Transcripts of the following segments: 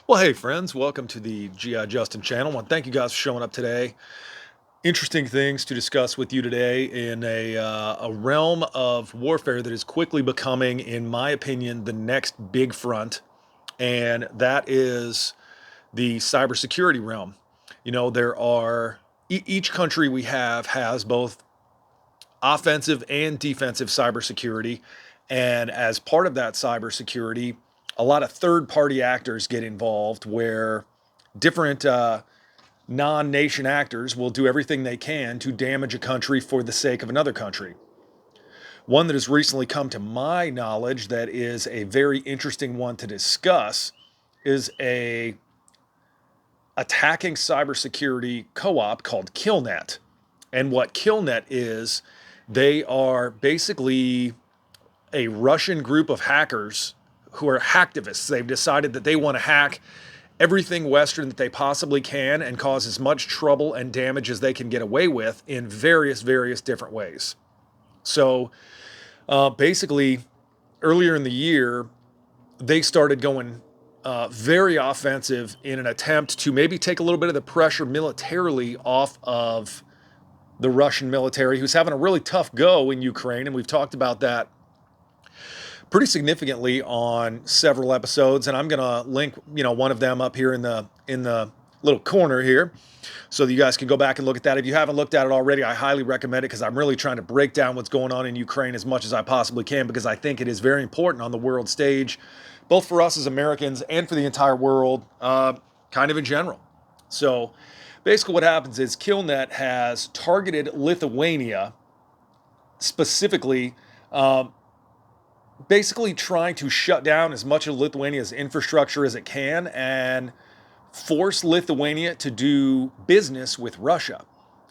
Well, hey, friends, welcome to the GI Justin channel. I want to thank you guys for showing up today. Interesting things to discuss with you today in a realm of warfare that is quickly becoming, in my opinion, the next big front, and that is the cybersecurity realm. There are each country we have has both offensive and defensive cybersecurity, and as part of that cybersecurity, a lot of third-party actors get involved where different non-nation actors will do everything they can to damage a country for the sake of another country. One that has recently come to my knowledge that is a very interesting one to discuss is a attacking cybersecurity co-op called Killnet. And what Killnet is, they are basically a Russian group of hackers who are hacktivists. They've decided that they want to hack everything Western that they possibly can and cause as much trouble and damage as they can get away with in various different ways. So basically, earlier in the year, they started going very offensive in an attempt to maybe take a little bit of the pressure militarily off of the Russian military, who's having a really tough go in Ukraine. And we've talked about that pretty significantly on several episodes, and I'm gonna link one of them up here in the little corner here, so that you guys can go back and look at that. If you haven't looked at it already, I highly recommend it because I'm really trying to break down what's going on in Ukraine as much as I possibly can, because I think it is very important on the world stage, both for us as Americans and for the entire world, kind of in general. So basically what happens is Killnet has targeted Lithuania specifically, basically trying to shut down as much of Lithuania's infrastructure as it can and force Lithuania to do business with Russia.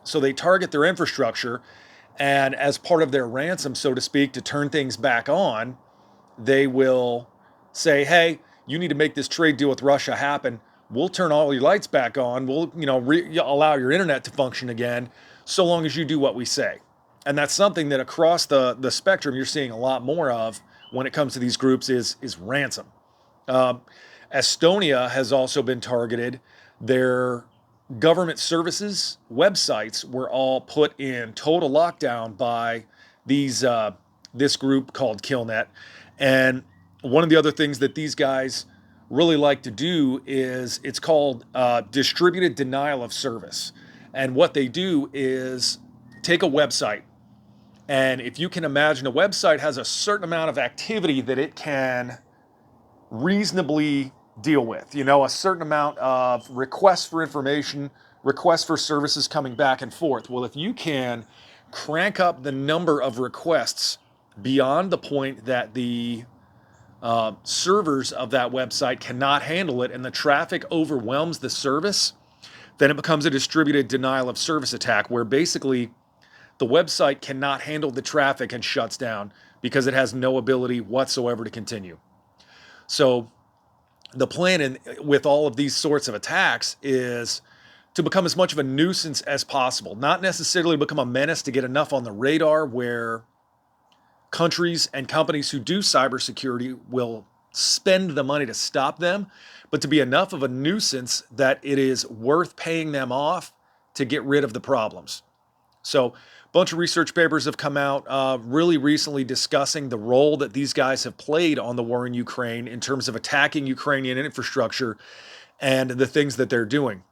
So they target their infrastructure, and as part of their ransom, so to speak, to turn things back on, they will say, hey, you need to make this trade deal with Russia happen. We'll turn all your lights back on. We'll, allow your internet to function again, so long as you do what we say. And that's something that across the spectrum you're seeing a lot more of when it comes to these groups is ransom. Uh, Estonia has also been targeted. Their government services websites were all put in total lockdown by this group called Killnet. And one of the other things that these guys really like to do is it's called distributed denial of service. And what they do is take a website, and if you can imagine, a website has a certain amount of activity that it can reasonably deal with, a certain amount of requests for information, requests for services coming back and forth. Well, if you can crank up the number of requests beyond the point that the servers of that website cannot handle it and the traffic overwhelms the service, then it becomes a distributed denial of service attack, where basically the website cannot handle the traffic and shuts down because it has no ability whatsoever to continue. So the plan with all of these sorts of attacks is to become as much of a nuisance as possible, not necessarily become a menace to get enough on the radar where countries and companies who do cybersecurity will spend the money to stop them, but to be enough of a nuisance that it is worth paying them off to get rid of the problems. So a bunch of research papers have come out really recently discussing the role that these guys have played on the war in Ukraine in terms of attacking Ukrainian infrastructure and the things that they're doing.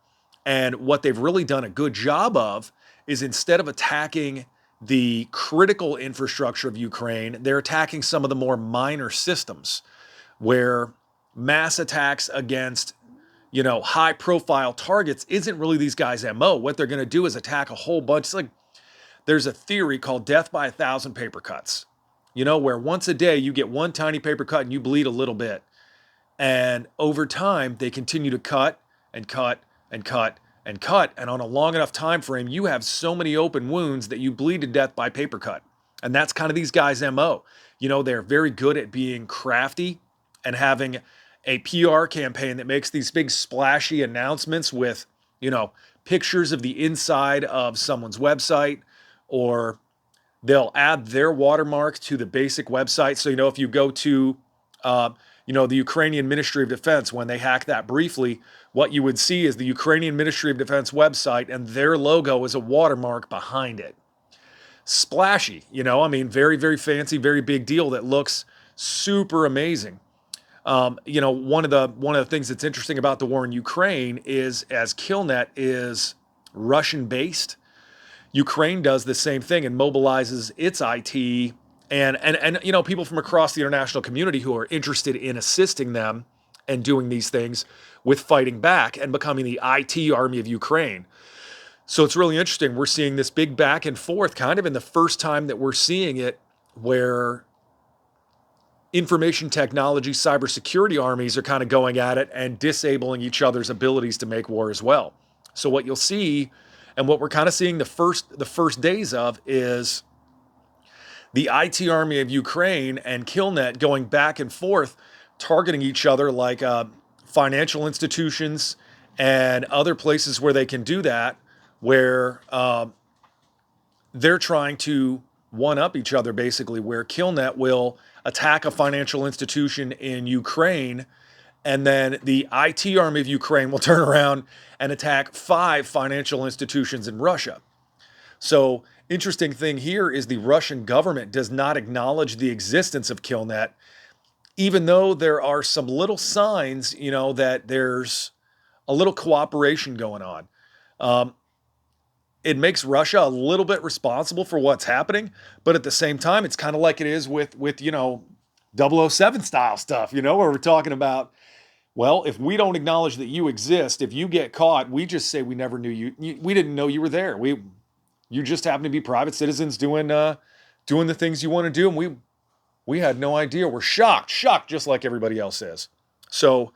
And what they've really done a good job of is, instead of attacking the critical infrastructure of Ukraine, they're attacking some of the more minor systems where mass attacks against high profile targets isn't really these guys' MO. What they're going to do is attack a whole bunch. It's like there's a theory called death by 1,000 paper cuts, where once a day you get one tiny paper cut and you bleed a little bit. And over time, they continue to cut and cut and cut and cut. And on a long enough time frame, you have so many open wounds that you bleed to death by paper cut. And that's kind of these guys' MO. They're very good at being crafty and having a PR campaign that makes these big splashy announcements with, pictures of the inside of someone's website, or they'll add their watermark to the basic website. So, if you go to, the Ukrainian Ministry of Defense, when they hacked that briefly, what you would see is the Ukrainian Ministry of Defense website, and their logo is a watermark behind it. Splashy, I mean, very, very fancy, very big deal that looks super amazing. One of the things that's interesting about the war in Ukraine is, as Killnet is Russian based, Ukraine does the same thing and mobilizes its IT and people from across the international community who are interested in assisting them and doing these things with fighting back and becoming the IT army of Ukraine. So it's really interesting. We're seeing this big back and forth kind of in the first time that we're seeing it, where information technology, cybersecurity armies are kind of going at it and disabling each other's abilities to make war as well. So what you'll see, and what we're kind of seeing the first days of, is the IT army of Ukraine and Killnet going back and forth, targeting each other like financial institutions and other places where they can do that, where they're trying to one up each other, basically, where Killnet will attack a financial institution in Ukraine, and then the IT army of Ukraine will turn around and attack 5 financial institutions in Russia. So, interesting thing here is the Russian government does not acknowledge the existence of Killnet, even though there are some little signs, that there's a little cooperation going on. It makes Russia a little bit responsible for what's happening, but at the same time, it's kind of like it is with 007 style stuff, where we're talking about, well, if we don't acknowledge that you exist, if you get caught, we just say we never knew you. We didn't know you were there. You just happen to be private citizens doing the things you want to do, and we had no idea. We're shocked, just like everybody else is. So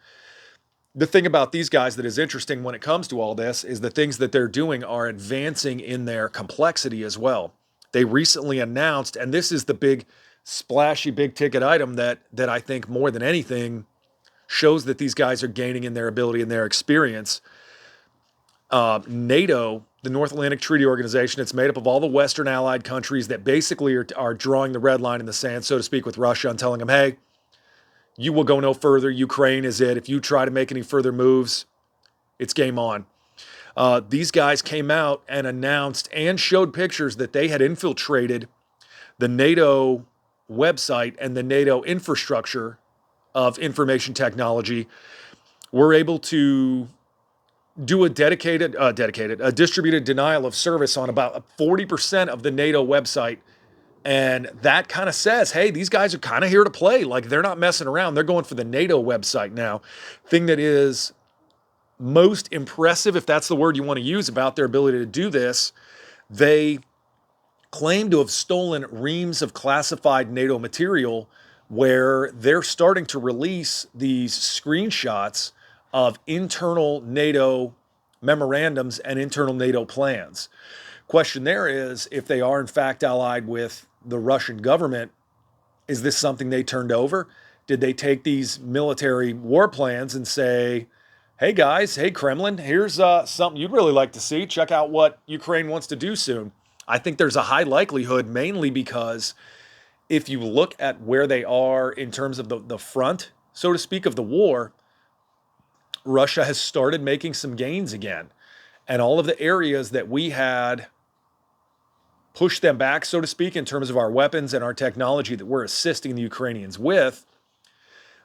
the thing about these guys that is interesting when it comes to all this is the things that they're doing are advancing in their complexity as well. They recently announced, and this is the big, splashy, big ticket item that I think more than anything shows that these guys are gaining in their ability and their experience. NATO, the North Atlantic Treaty Organization, it's made up of all the Western allied countries that basically are drawing the red line in the sand, so to speak, with Russia and telling them, hey, you will go no further. Ukraine is it. If you try to make any further moves, it's game on. These guys came out and announced and showed pictures that they had infiltrated the NATO website and the NATO infrastructure of information technology. We're able to do a distributed denial of service on about 40% of the NATO website. And that kind of says, hey, these guys are kind of here to play. Like, they're not messing around. They're going for the NATO website now. Thing that is most impressive, if that's the word you want to use, about their ability to do this, they claim to have stolen reams of classified NATO material, where they're starting to release these screenshots of internal NATO memorandums and internal NATO plans. Question there is, if they are in fact allied with the Russian government, is this something they turned over? Did they take these military war plans and say, hey guys, hey Kremlin, here's something you'd really like to see. Check out what Ukraine wants to do soon. I think there's a high likelihood, mainly because if you look at where they are in terms of the front, so to speak, of the war, Russia has started making some gains again. And all of the areas that we had pushed them back, so to speak, in terms of our weapons and our technology that we're assisting the Ukrainians with,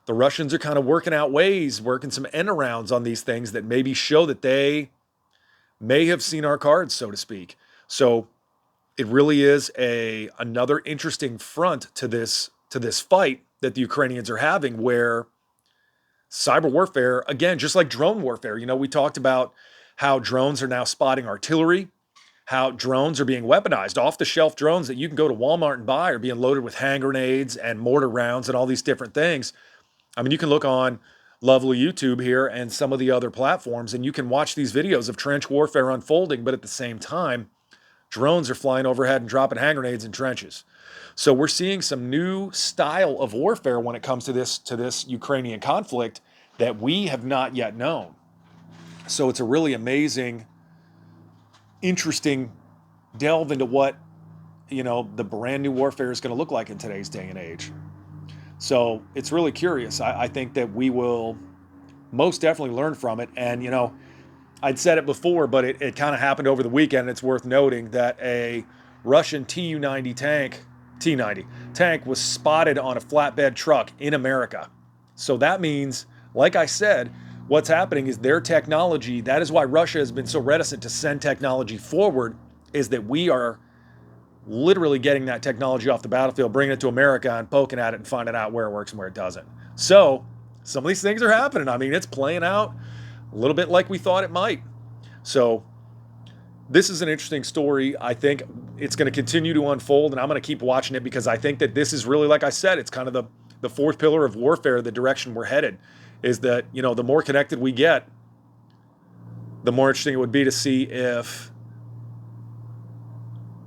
the Russians are kind of working out ways, working some end arounds on these things that maybe show that they may have seen our cards, so to speak. So it really is another interesting front to this fight that the Ukrainians are having, where cyber warfare, again, just like drone warfare, we talked about how drones are now spotting artillery, how drones are being weaponized. Off-the-shelf drones that you can go to Walmart and buy are being loaded with hand grenades and mortar rounds and all these different things. I mean, you can look on lovely YouTube here and some of the other platforms, and you can watch these videos of trench warfare unfolding, but at the same time, drones are flying overhead and dropping hand grenades in trenches. So we're seeing some new style of warfare when it comes to this Ukrainian conflict that we have not yet known. So it's a really amazing, interesting delve into what, the brand new warfare is going to look like in today's day and age. So it's really curious. I think that we will most definitely learn from it. And, you know, I'd said it before, but it kind of happened over the weekend. It's worth noting that a Russian Tu-90 tank, T-90 tank was spotted on a flatbed truck in America. So that means, like I said, what's happening is their technology, that is why Russia has been so reticent to send technology forward, is that we are literally getting that technology off the battlefield, bringing it to America and poking at it and finding out where it works and where it doesn't. So some of these things are happening. I mean, it's playing out a little bit like we thought it might. So this is an interesting story. I think it's going to continue to unfold, and I'm going to keep watching it because I think that this is really, like I said, it's kind of the fourth pillar of warfare, the direction we're headed, is that, you know, the more connected we get, the more interesting it would be to see if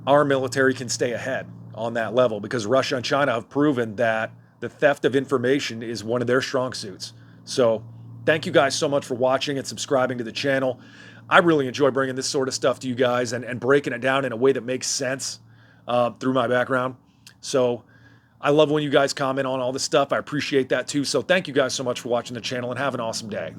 our military can stay ahead on that level, because Russia and China have proven that the theft of information is one of their strong suits. So thank you guys so much for watching and subscribing to the channel. I really enjoy bringing this sort of stuff to you guys and breaking it down in a way that makes sense through my background. So I love when you guys comment on all this stuff. I appreciate that too. So thank you guys so much for watching the channel, and have an awesome day.